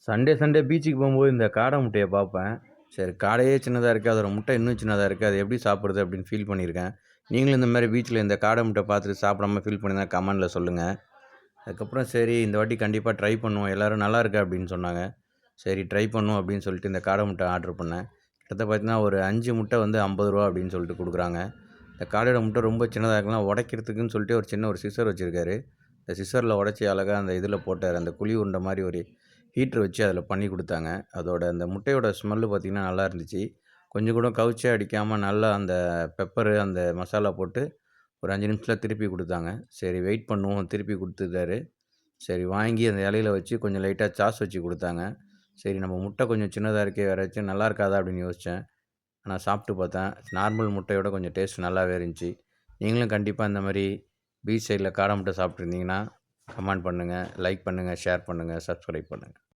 Sunday Sunday பீச்சுக்கு போகும்போது இந்த காடை முட்டையை பார்ப்பேன். சரி காடையே சின்னதா இருக்கு. அதோட முட்டை இன்னும் சின்னதா இருக்கு. அது எப்படி சாப்பிடுறது அப்படின்னு ஃபீல் பண்ணியிருக்கேன். நீங்களும் இந்த மாரி பீச்சில இந்த காடை முட்டை பார்த்துட்டு சாப்பிடாம ஃபீல் பண்ணியிருந்தா கமெண்ட்ல சொல்லுங்க. அதுக்கப்புறம் சரி இந்த வாட்டி கண்டிப்பா ட்ரை பண்ணுவோம். எல்லாரும் நல்லா இருக்கு அப்படின்னு சொன்னாங்க. சரி ட்ரை பண்ணுவோம் அப்படின்னு சொல்லிட்டு இந்த காடை முட்டை ஆர்டர் பண்ணேன். கிட்டத்தட்ட பார்த்தீங்கன்னா ஒரு 5 முட்டை வந்து ரூ. 50 அப்படின்னு சொல்லிட்டு குடுக்குறாங்க. இந்த காடையோட முட்டை ரொம்ப சின்னதா இருக்கலாம். உடைக்கிறதுக்குன்னு சொல்லிட்டு ஒரு சின்ன ஒரு சிசர் வச்சிருக்காரு. இந்த சிசர்ல உடைச்சு அழகா அந்த இதில போட்டாரு. அந்த குழி உருண்டை மாரி ஒரு ஹீட்டர் வச்சு அதில பண்ணி குடுத்தாங்க. அதோட அந்த முட்டையோட ஸ்மெல்லு பார்த்தீங்கன்னா, நல்லா இருந்துச்சு. கொஞ்சம் கூட கவுச்சே அடிக்காம நல்லா அந்த பெப்பரு, அந்த மசாலா போட்டு ஒரு 5 நிமிஷத்தில திருப்பி குடுத்தாங்க. சரி வெயிட் பண்ணுவோம். திருப்பி குடுத்துட்டாரு. சரி வாங்கி அந்த இலையில வச்சு கொஞ்சம் லைட்டா சாஸ் வச்சு குடுத்தாங்க. சரி நம்ம முட்டை கொஞ்சம் சின்னதா இருக்கே, வேற ஏதாச்சும் நல்லா இருக்காதா அப்படின்னு யோசிச்சேன். ஆனா சாப்பிட்டு பார்த்தேன். நார்மல் முட்டையோட கொஞ்சம் டேஸ்ட் நல்லாவே இருந்துச்சு. நீங்களும் கண்டிப்பா இந்த மாரி பீச் சைட்ல காடை முட்டை சாப்பிட்டுருந்தீங்கன்னா, கமெண்ட் பண்ணுங்க, லைக் பண்ணுங்க, ஷேர் பண்ணுங்க, சப்ஸ்கிரைப் பண்ணுங்க.